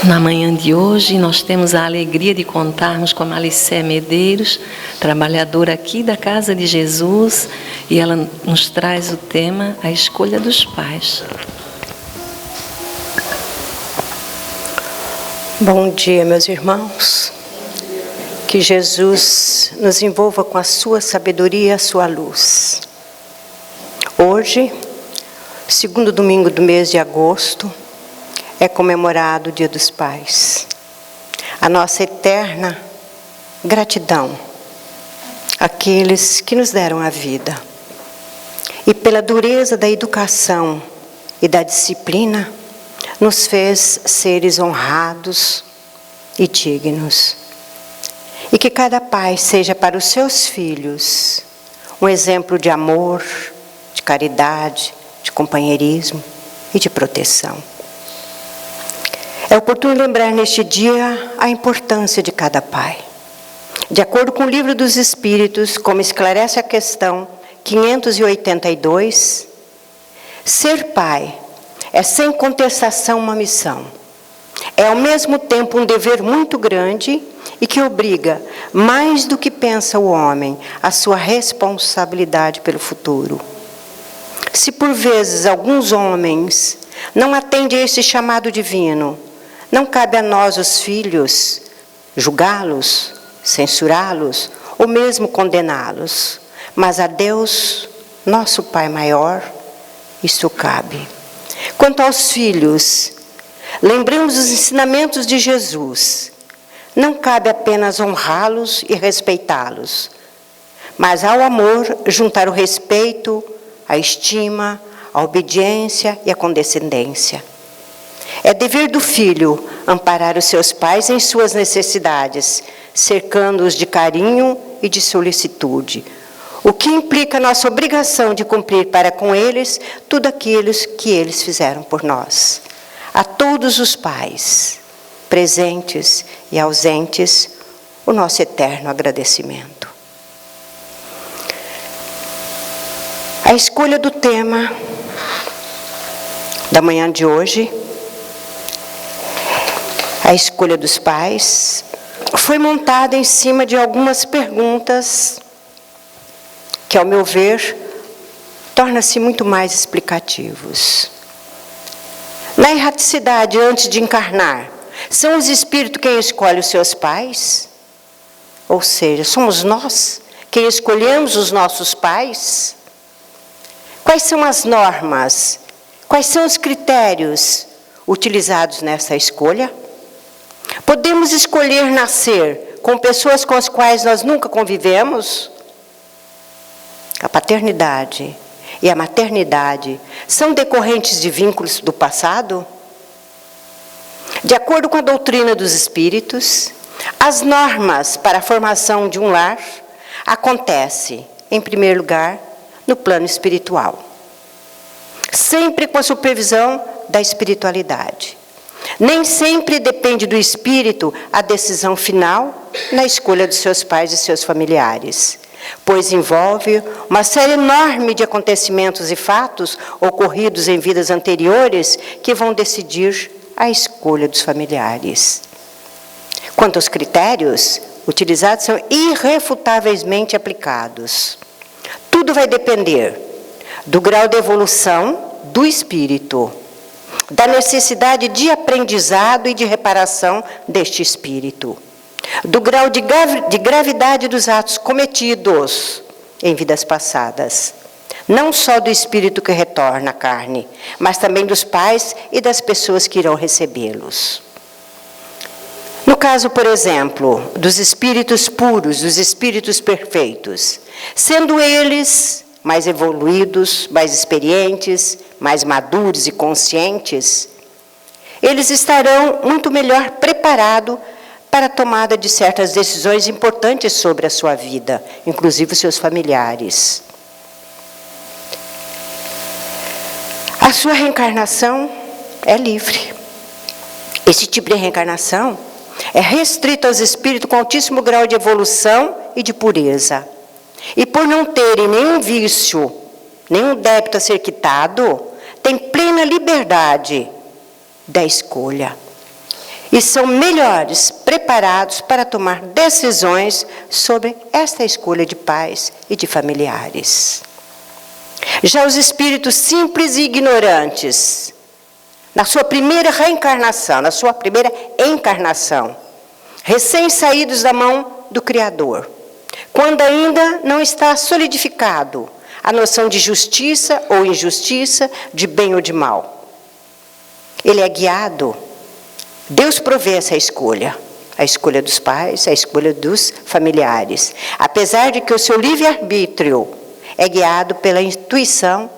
Na manhã de hoje, nós temos a alegria de contarmos com a Malicé Medeiros, trabalhadora aqui da Casa de Jesus, e ela nos traz o tema A Escolha dos Pais. Bom dia, meus irmãos. Que Jesus nos envolva com a sua sabedoria e a sua luz. Hoje, segundo domingo do mês de agosto, é comemorado o Dia dos Pais. A nossa eterna gratidão àqueles que nos deram a vida. E pela dureza da educação e da disciplina, nos fez seres honrados e dignos. E que cada pai seja para os seus filhos um exemplo de amor, de caridade, de companheirismo e de proteção. É oportuno lembrar neste dia a importância de cada pai. De acordo com o Livro dos Espíritos, como esclarece a questão 582, ser pai é sem contestação uma missão. É ao mesmo tempo um dever muito grande e que obriga, mais do que pensa o homem, a sua responsabilidade pelo futuro. Se por vezes alguns homens não atendem a esse chamado divino, não cabe a nós, os filhos, julgá-los, censurá-los ou mesmo condená-los. Mas a Deus, nosso Pai maior, isso cabe. Quanto aos filhos, lembremos os ensinamentos de Jesus. Não cabe apenas honrá-los e respeitá-los, mas ao amor juntar o respeito, a estima, a obediência e a condescendência. É dever do filho amparar os seus pais em suas necessidades, cercando-os de carinho e de solicitude, o que implica nossa obrigação de cumprir para com eles tudo aquilo que eles fizeram por nós. A todos os pais, presentes e ausentes, o nosso eterno agradecimento. A escolha do tema da manhã de hoje, a escolha dos pais, foi montada em cima de algumas perguntas que, ao meu ver, tornam-se muito mais explicativos. Na erraticidade antes de encarnar, são os espíritos quem escolhe os seus pais? Ou seja, somos nós quem escolhemos os nossos pais? Quais são as normas? Quais são os critérios utilizados nessa escolha? Podemos escolher nascer com pessoas com as quais nós nunca convivemos? A paternidade e a maternidade são decorrentes de vínculos do passado? De acordo com a doutrina dos espíritos, as normas para a formação de um lar acontecem, em primeiro lugar, no plano espiritual. Sempre com a supervisão da espiritualidade. Nem sempre depende do espírito a decisão final na escolha dos seus pais e seus familiares, pois envolve uma série enorme de acontecimentos e fatos ocorridos em vidas anteriores que vão decidir a escolha dos familiares. Quanto aos critérios utilizados, são irrefutavelmente aplicados. Tudo vai depender do grau de evolução do espírito, da necessidade de aprendizado e de reparação deste espírito, do grau de gravidade dos atos cometidos em vidas passadas, não só do espírito que retorna à carne, mas também dos pais e das pessoas que irão recebê-los. No caso, por exemplo, dos espíritos puros, dos espíritos perfeitos, sendo eles mais evoluídos, mais experientes, mais maduros e conscientes, eles estarão muito melhor preparados para a tomada de certas decisões importantes sobre a sua vida, inclusive os seus familiares. A sua reencarnação é livre. Esse tipo de reencarnação é restrito aos espíritos com altíssimo grau de evolução e de pureza. E por não terem nenhum vício, nenhum débito a ser quitado, tem plena liberdade da escolha. e são melhores preparados para tomar decisões sobre esta escolha de pais e de familiares. Já os espíritos simples e ignorantes, na sua primeira reencarnação, na sua primeira encarnação, recém-saídos da mão do Criador, quando ainda não está solidificado a noção de justiça ou injustiça, de bem ou de mal. Ele é guiado, Deus provê essa escolha, a escolha dos pais, a escolha dos familiares, apesar de que o seu livre-arbítrio é guiado pela intuição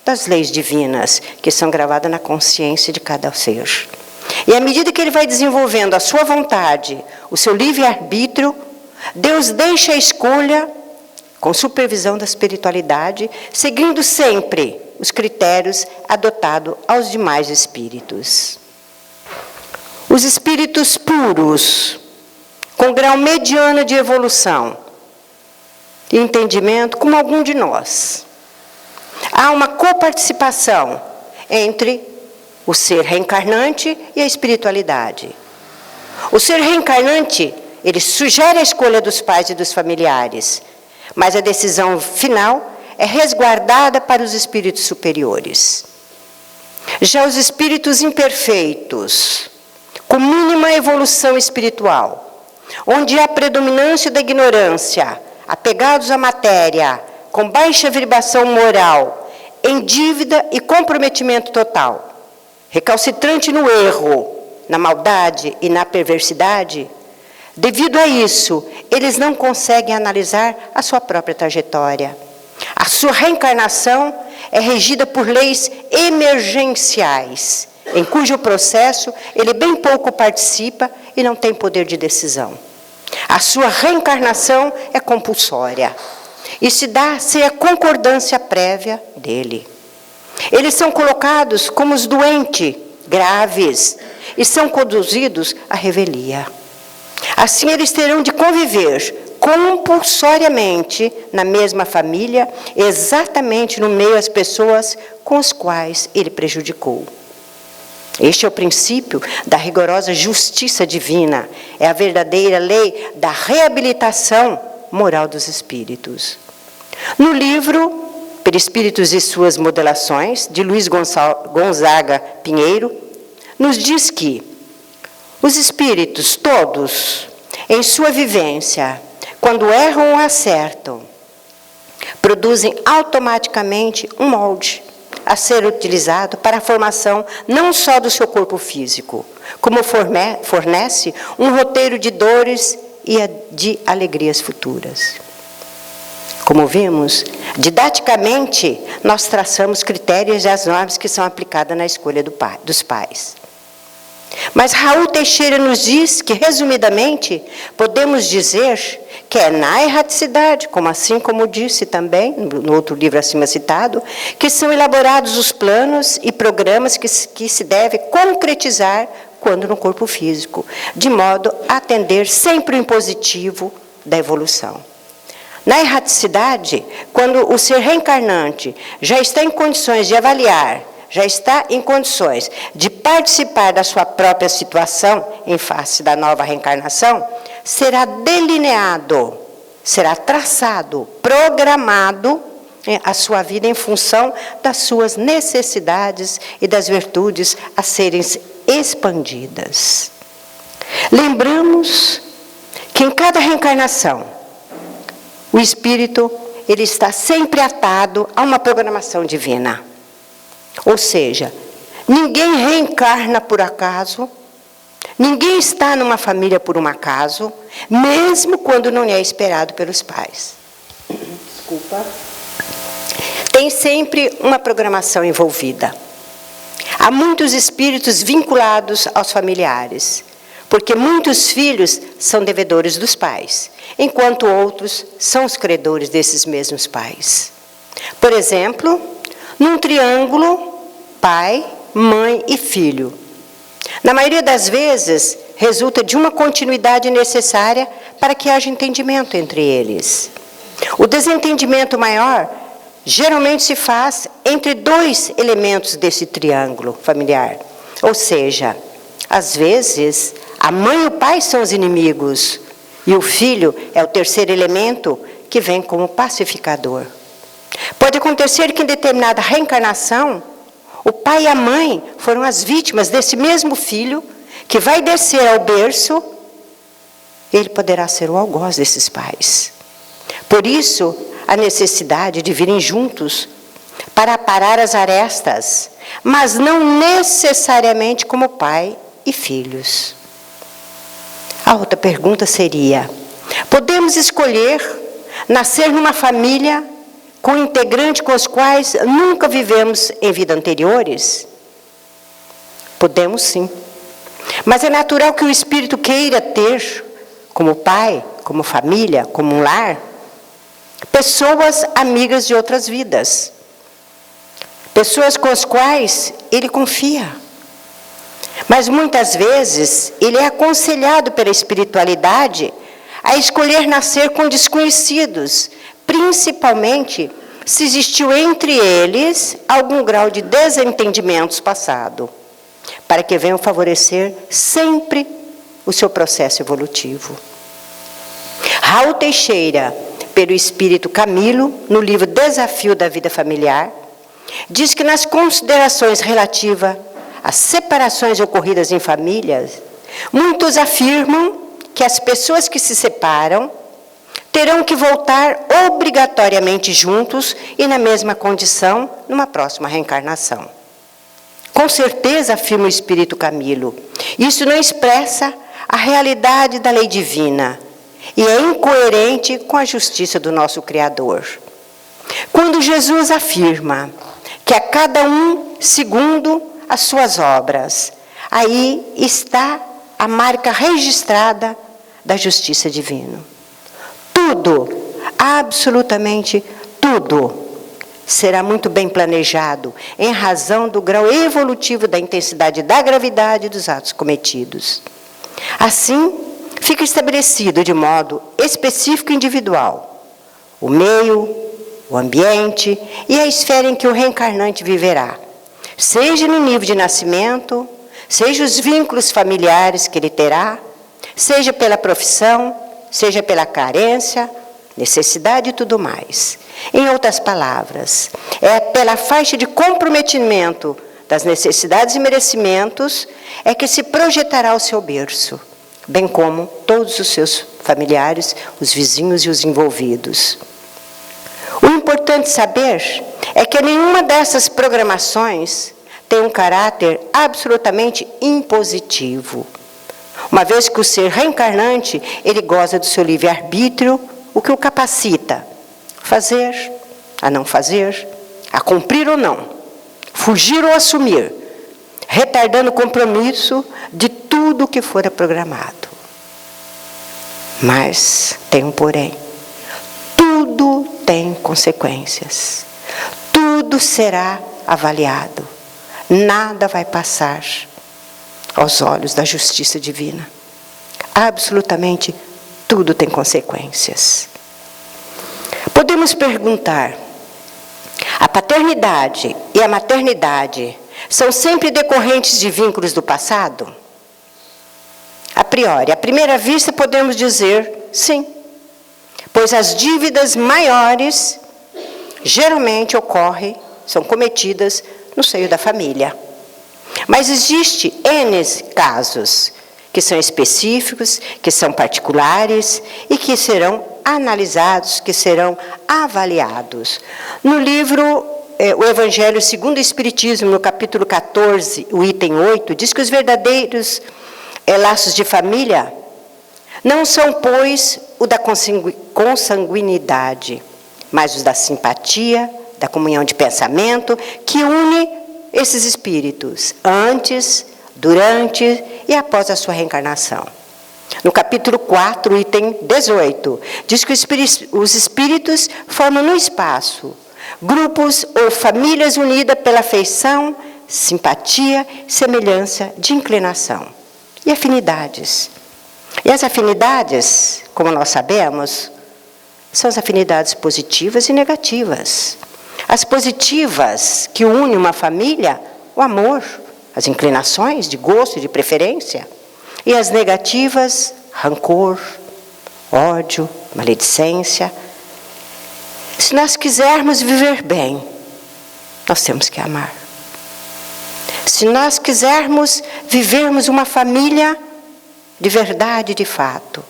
das leis divinas, que são gravadas na consciência de cada ser. E à medida que ele vai desenvolvendo a sua vontade, o seu livre-arbítrio, Deus deixa a escolha com supervisão da espiritualidade, seguindo sempre os critérios adotados aos demais espíritos. Os espíritos puros, com grau mediano de evolução e entendimento, como algum de nós, há uma coparticipação entre o ser reencarnante e a espiritualidade. O ser reencarnante, ele sugere a escolha dos pais e dos familiares, mas a decisão final é resguardada para os espíritos superiores. Já os espíritos imperfeitos, com mínima evolução espiritual, onde há predominância da ignorância, apegados à matéria, com baixa vibração moral, em dívida e comprometimento total, recalcitrante no erro, na maldade e na perversidade, devido a isso, eles não conseguem analisar a sua própria trajetória. A sua reencarnação é regida por leis emergenciais, em cujo processo ele bem pouco participa e não tem poder de decisão. A sua reencarnação é compulsória e se dá sem a concordância prévia dele. Eles são colocados como os doentes graves e são conduzidos à revelia. Assim eles terão de conviver compulsoriamente na mesma família, exatamente no meio às pessoas com as quais ele prejudicou. Este é o princípio da rigorosa justiça divina, é a verdadeira lei da reabilitação moral dos espíritos. No livro Perispíritos e Suas Modelações, de Luiz Gonzaga Pinheiro, nos diz que os espíritos todos, em sua vivência, quando erram ou acertam, produzem automaticamente um molde a ser utilizado para a formação não só do seu corpo físico, como fornece um roteiro de dores e de alegrias futuras. Como vimos, didaticamente, nós traçamos critérios e as normas que são aplicadas na escolha dos pais. Mas Raul Teixeira nos diz que, resumidamente, podemos dizer que é na erraticidade, como disse também no outro livro acima citado, que são elaborados os planos e programas que se deve concretizar quando no corpo físico, de modo a atender sempre o impositivo da evolução. Na erraticidade, quando o ser reencarnante já está em condições de avaliar, já está em condições de participar da sua própria situação em face da nova reencarnação, será delineado, será traçado, programado a sua vida em função das suas necessidades e das virtudes a serem expandidas. Lembramos que em cada reencarnação, o espírito ele está sempre atado a uma programação divina. Ou seja, ninguém reencarna por acaso, ninguém está numa família por um acaso, mesmo quando não é esperado pelos pais. Desculpa. Tem sempre uma programação envolvida. Há muitos espíritos vinculados aos familiares, porque muitos filhos são devedores dos pais, enquanto outros são os credores desses mesmos pais. Por exemplo, num triângulo, pai, mãe e filho. Na maioria das vezes, resulta de uma continuidade necessária para que haja entendimento entre eles. O desentendimento maior geralmente se faz entre dois elementos desse triângulo familiar. Ou seja, às vezes, A mãe e o pai são os inimigos, e o filho é o terceiro elemento que vem como pacificador. Pode acontecer que em determinada reencarnação, o pai e a mãe foram as vítimas desse mesmo filho, que vai descer ao berço, ele poderá ser o algoz desses pais. Por isso, a necessidade de virem juntos para aparar as arestas, mas não necessariamente como pai e filhos. A outra pergunta seria: podemos escolher nascer numa família com integrantes com os quais nunca vivemos em vidas anteriores? Podemos sim. Mas é natural que o espírito queira ter, como pai, como família, como um lar, pessoas amigas de outras vidas. Pessoas com as quais ele confia. Mas muitas vezes ele é aconselhado pela espiritualidade a escolher nascer com desconhecidos, principalmente se existiu entre eles algum grau de desentendimentos passado, para que venham favorecer sempre o seu processo evolutivo. Raul Teixeira, pelo espírito Camilo, no livro Desafio da Vida Familiar, diz que nas considerações relativas às separações ocorridas em famílias, muitos afirmam que as pessoas que se separam terão que voltar obrigatoriamente juntos e na mesma condição numa próxima reencarnação. Com certeza, afirma o espírito Camilo, isso não expressa a realidade da lei divina e é incoerente com a justiça do nosso Criador. Quando Jesus afirma que a cada um segundo as suas obras, aí está a marca registrada da justiça divina. Tudo, absolutamente tudo, será muito bem planejado em razão do grau evolutivo da intensidade da gravidade dos atos cometidos. Assim, fica estabelecido de modo específico e individual o meio, o ambiente e a esfera em que o reencarnante viverá, seja no nível de nascimento, seja os vínculos familiares que ele terá, seja pela profissão, seja pela carência, necessidade e tudo mais. Em outras palavras, é pela faixa de comprometimento das necessidades e merecimentos é que se projetará o seu berço, bem como todos os seus familiares, os vizinhos e os envolvidos. O importante saber é que nenhuma dessas programações tem um caráter absolutamente impositivo, uma vez que o ser reencarnante, ele goza do seu livre-arbítrio, o que o capacita a fazer, a não fazer, a cumprir ou não, fugir ou assumir, retardando o compromisso de tudo o que fora programado. Mas tem um porém. Tudo tem consequências. Tudo será avaliado. Nada vai passar aos olhos da justiça divina. Absolutamente tudo tem consequências. Podemos perguntar: a paternidade e a maternidade são sempre decorrentes de vínculos do passado? A priori, à primeira vista, podemos dizer sim, pois as dívidas maiores geralmente são cometidas no seio da família. Mas existe N casos que são específicos, que são particulares e que serão analisados, que serão avaliados. No livro O Evangelho segundo o Espiritismo, no capítulo 14, o item 8, diz que os verdadeiros laços de família não são, pois, o da consanguinidade, mas os da simpatia, da comunhão de pensamento, que une esses espíritos antes, durante e após a sua reencarnação. No capítulo 4, item 18, diz que os espíritos formam no espaço grupos ou famílias unidas pela afeição, simpatia, semelhança de inclinação e afinidades. E as afinidades, como nós sabemos, são as afinidades positivas e negativas. As positivas, que unem uma família, o amor, as inclinações de gosto e de preferência. E as negativas, rancor, ódio, maledicência. Se nós quisermos viver bem, nós temos que amar. Se nós quisermos vivermos uma família de verdade, de fato,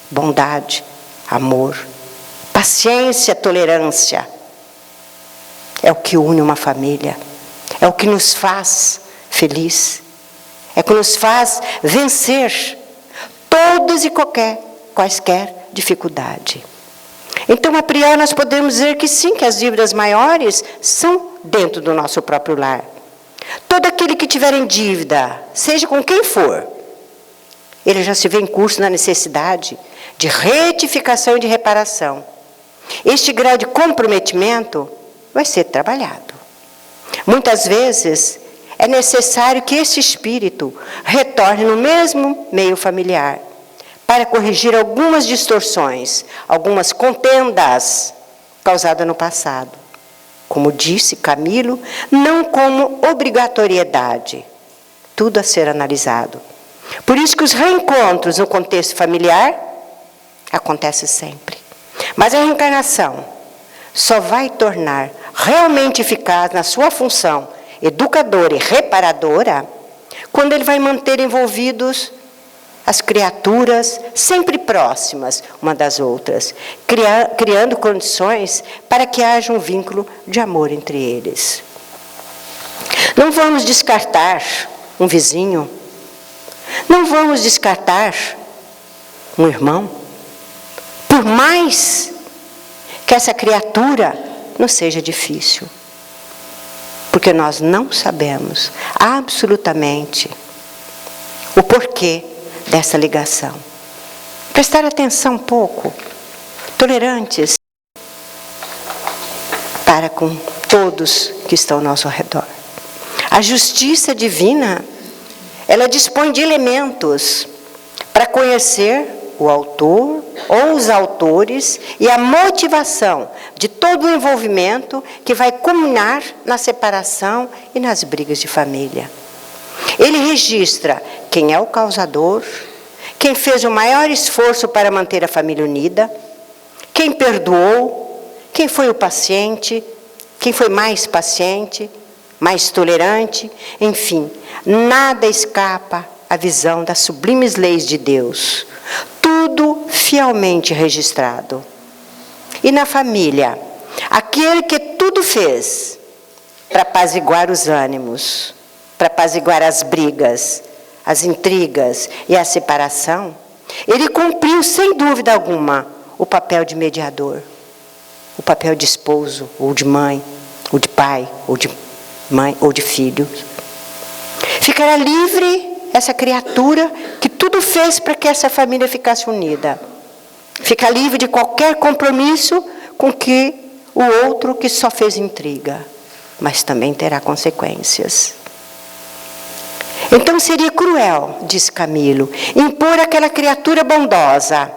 bondade, amor, paciência, tolerância, é o que une uma família, é o que nos faz feliz, é o que nos faz vencer todas e quaisquer dificuldade. Então, a priori, nós podemos dizer que sim, que as dívidas maiores são dentro do nosso próprio lar. Todo aquele que tiver em dívida, seja com quem for, ele já se vê em curso na necessidade de retificação e de reparação. Este grau de comprometimento vai ser trabalhado. Muitas vezes, é necessário que esse espírito retorne no mesmo meio familiar, para corrigir algumas distorções, algumas contendas causadas no passado. Como disse Camilo, não como obrigatoriedade. Tudo a ser analisado. Por isso que os reencontros no contexto familiar acontecem sempre. Mas a reencarnação só vai tornar realmente eficaz na sua função educadora e reparadora quando ele vai manter envolvidos as criaturas sempre próximas uma das outras, criando condições para que haja um vínculo de amor entre eles. Não vamos descartar um vizinho, não vamos descartar um irmão, por mais que essa criatura não seja difícil, porque nós não sabemos absolutamente o porquê dessa ligação. Prestar atenção um pouco, tolerantes para com todos que estão ao nosso redor. A justiça divina, ela dispõe de elementos para conhecer o autor ou os autores e a motivação de todo o envolvimento que vai culminar na separação e nas brigas de família. Ele registra quem é o causador, quem fez o maior esforço para manter a família unida, quem perdoou, quem foi o paciente, quem foi mais paciente, mais tolerante, enfim, nada escapa à visão das sublimes leis de Deus. Tudo fielmente registrado. E na família, aquele que tudo fez para apaziguar os ânimos, para apaziguar as brigas, as intrigas e a separação, ele cumpriu, sem dúvida alguma, o papel de mediador, o papel de esposo, ou de mãe, ou de pai, ou de mãe, ou de filho. Ficará livre essa criatura que tudo fez para que essa família ficasse unida. Fica livre de qualquer compromisso com que o outro que só fez intriga, mas também terá consequências. Então seria cruel, diz Camilo, impor àquela criatura bondosa,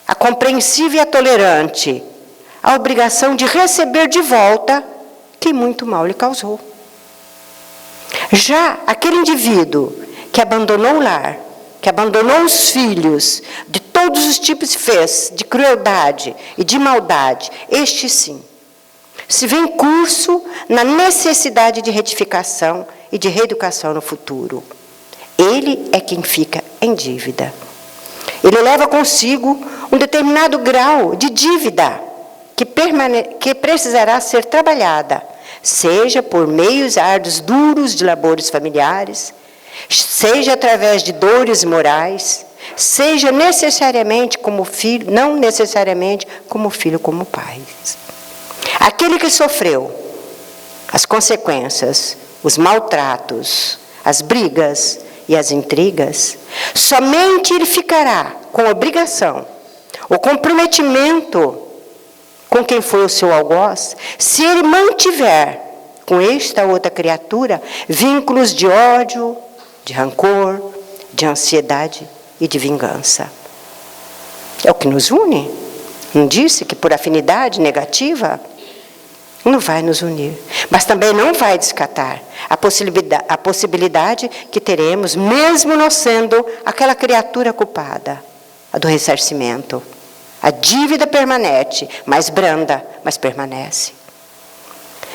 a compreensiva e a tolerante, a obrigação de receber de volta quem muito mal lhe causou. Já aquele indivíduo que abandonou o lar, que abandonou os filhos, de todos os tipos fez, de crueldade e de maldade, este sim, se vê em curso na necessidade de retificação e de reeducação no futuro. Ele é quem fica em dívida. Ele leva consigo um determinado grau de dívida que precisará ser trabalhada, seja por meios árduos, duros de labores familiares, seja através de dores morais, seja necessariamente como filho, não necessariamente como filho, como pai. Aquele que sofreu as consequências, os maltratos, as brigas e as intrigas, somente ele ficará com a obrigação, o comprometimento com quem foi o seu algoz, se ele mantiver com esta outra criatura vínculos de ódio, de rancor, de ansiedade e de vingança. É o que nos une. Não disse que por afinidade negativa? Não vai nos unir. Mas também não vai descartar a possibilidade que teremos, mesmo nós sendo aquela criatura culpada, a do ressarcimento. A dívida permanece, mais branda, mas permanece.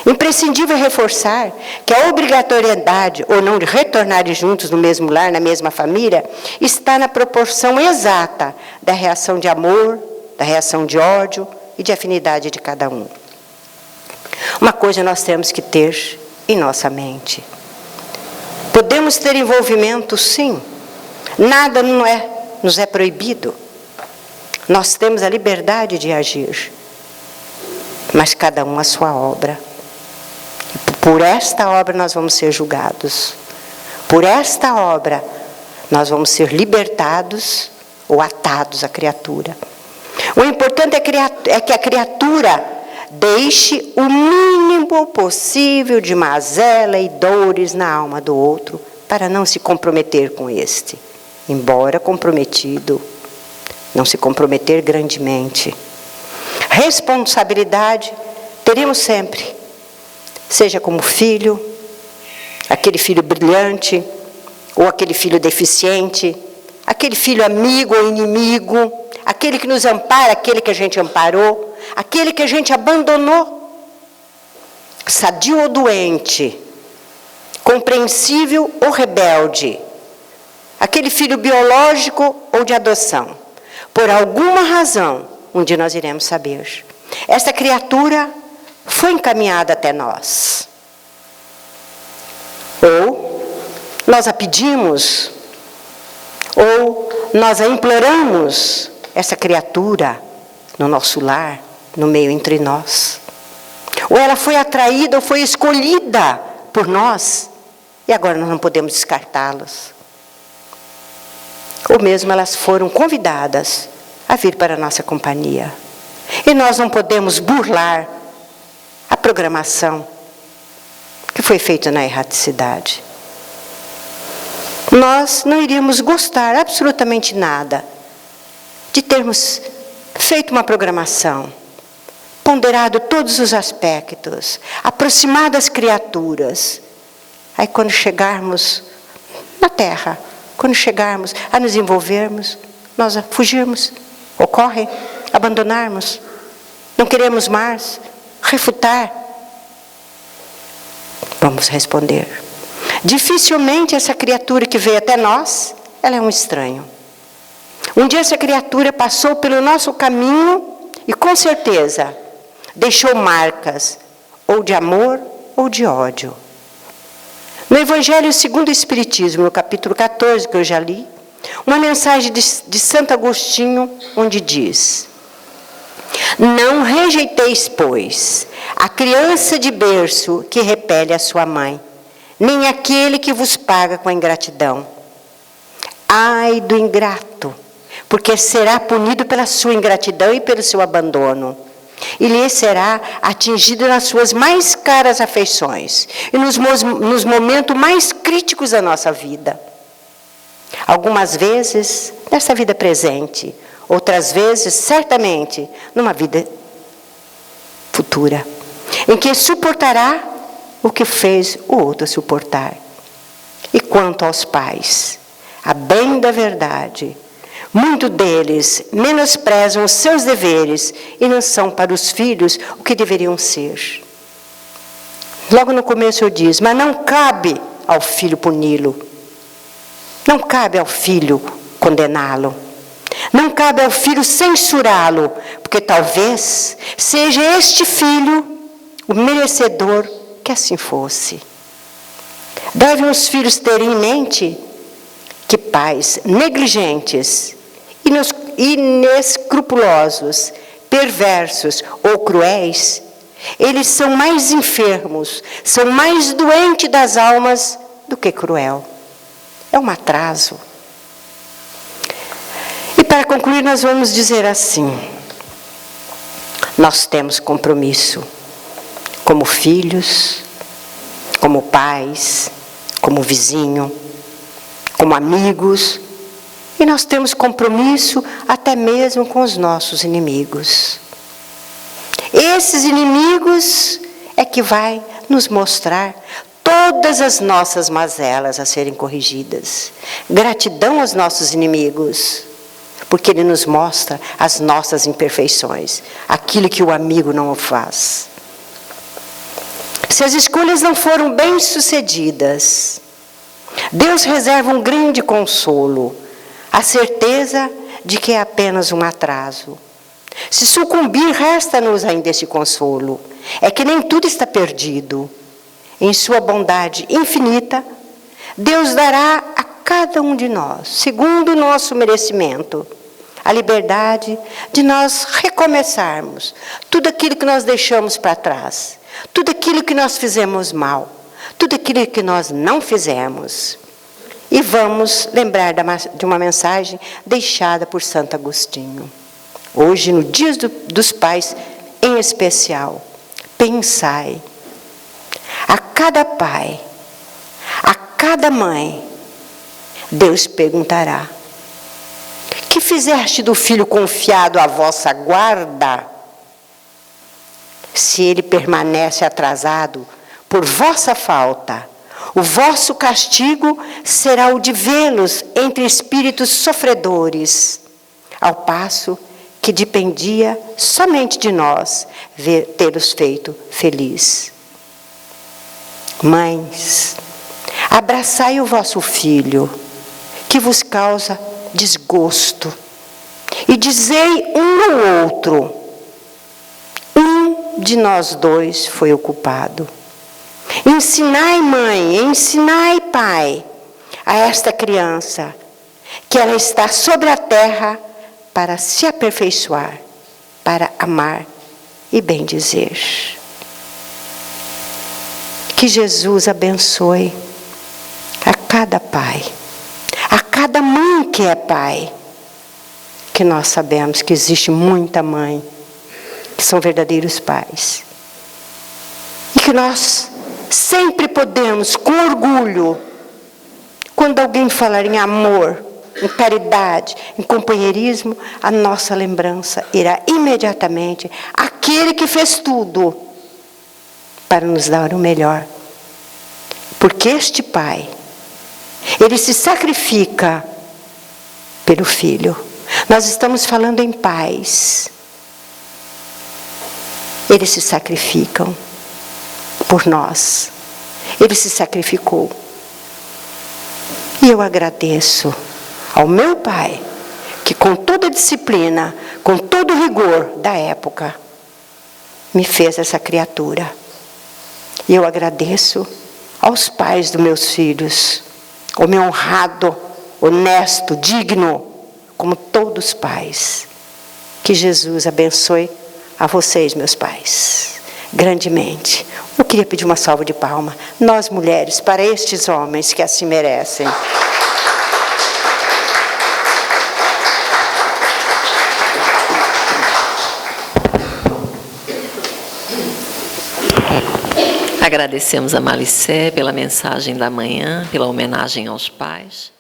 Imprescindível reforçar que a obrigatoriedade ou não de retornarem juntos no mesmo lar, na mesma família, está na proporção exata da reação de amor, da reação de ódio e de afinidade de cada um. Uma coisa nós temos que ter em nossa mente. Podemos ter envolvimento, sim. Nada nos é proibido. Nós temos a liberdade de agir. Mas cada um a sua obra. Por esta obra nós vamos ser julgados. Por esta obra nós vamos ser libertados ou atados à criatura. O importante é que a criatura deixe o mínimo possível de mazela e dores na alma do outro para não se comprometer com este. Embora comprometido, não se comprometer grandemente. Responsabilidade teremos sempre. Seja como filho, aquele filho brilhante, ou aquele filho deficiente, aquele filho amigo ou inimigo, aquele que nos ampara, aquele que a gente amparou, aquele que a gente abandonou, sadio ou doente, compreensível ou rebelde, aquele filho biológico ou de adoção. Por alguma razão, um dia nós iremos saber. Esta criatura foi encaminhada até nós. Ou nós a pedimos, ou nós a imploramos, essa criatura no nosso lar, no meio entre nós. Ou ela foi atraída ou foi escolhida por nós, e agora nós não podemos descartá-las. Ou mesmo elas foram convidadas a vir para a nossa companhia. E nós não podemos burlar a programação que foi feita na erraticidade. Nós não iríamos gostar absolutamente nada de termos feito uma programação, ponderado todos os aspectos, aproximado as criaturas. Aí quando chegarmos na Terra, quando chegarmos a nos envolvermos, nós fugirmos, ocorre, abandonarmos, não queremos mais, refutar. Vamos responder. Dificilmente essa criatura que veio até nós, ela é um estranho. Um dia essa criatura passou pelo nosso caminho e com certeza deixou marcas, ou de amor ou de ódio. No Evangelho segundo o Espiritismo, no capítulo 14, que eu já li, uma mensagem de Santo Agostinho, onde diz: não rejeiteis, pois, a criança de berço que repele a sua mãe, nem aquele que vos paga com a ingratidão. Ai do ingrato, porque será punido pela sua ingratidão e pelo seu abandono. E lhe será atingido nas suas mais caras afeições e nos momentos mais críticos da nossa vida. Algumas vezes, nessa vida presente, outras vezes, certamente, numa vida futura, em que suportará o que fez o outro suportar. E quanto aos pais, a bem da verdade, muitos deles menosprezam os seus deveres e não são para os filhos o que deveriam ser. Logo no começo eu disse, mas não cabe ao filho puni-lo. Não cabe ao filho condená-lo. Não cabe ao filho censurá-lo, porque talvez seja este filho o merecedor que assim fosse. Devem os filhos ter em mente que pais negligentes, inescrupulosos, perversos ou cruéis, eles são mais enfermos, são mais doentes das almas do que cruel. É um atraso. E para concluir, nós vamos dizer assim: nós temos compromisso como filhos, como pais, como vizinho, como amigos, e nós temos compromisso até mesmo com os nossos inimigos. Esses inimigos é que vai nos mostrar todas as nossas mazelas a serem corrigidas. Gratidão aos nossos inimigos, porque Ele nos mostra as nossas imperfeições, aquilo que o amigo não faz. Se as escolhas não foram bem-sucedidas, Deus reserva um grande consolo, a certeza de que é apenas um atraso. Se sucumbir, resta-nos ainda esse consolo. É que nem tudo está perdido. Em sua bondade infinita, Deus dará a cada um de nós, segundo o nosso merecimento, a liberdade de nós recomeçarmos tudo aquilo que nós deixamos para trás, tudo aquilo que nós fizemos mal, tudo aquilo que nós não fizemos. E vamos lembrar de uma mensagem deixada por Santo Agostinho. Hoje, no Dia dos Pais, em especial, pensai, a cada pai, a cada mãe, Deus perguntará: que fizeste do filho confiado à vossa guarda? Se ele permanece atrasado por vossa falta, o vosso castigo será o de vê-los entre espíritos sofredores, ao passo que dependia somente de nós tê-los feito feliz. Mães, abraçai o vosso filho, que vos causa desgosto, e dizei um ao outro: um de nós dois foi o culpado. Ensinai, mãe, ensinai, pai, a esta criança que ela está sobre a terra para se aperfeiçoar, para amar e bendizer. Que Jesus abençoe a cada pai, a cada mãe que é pai, que nós sabemos que existe muita mãe que são verdadeiros pais. E que nós sempre podemos, com orgulho, quando alguém falar em amor, em caridade, em companheirismo, a nossa lembrança irá imediatamente àquele que fez tudo para nos dar o melhor. Porque este pai, ele se sacrifica pelo filho. Nós estamos falando em pais. Eles se sacrificam por nós. Ele se sacrificou. E eu agradeço ao meu pai, que com toda a disciplina, com todo o rigor da época, me fez essa criatura. E eu agradeço aos pais dos meus filhos, homem honrado, honesto, digno, como todos os pais. Que Jesus abençoe a vocês, meus pais, grandemente. Eu queria pedir uma salva de palmas, nós mulheres, para estes homens que assim merecem. Agradecemos a Malicé pela mensagem da manhã, pela homenagem aos pais.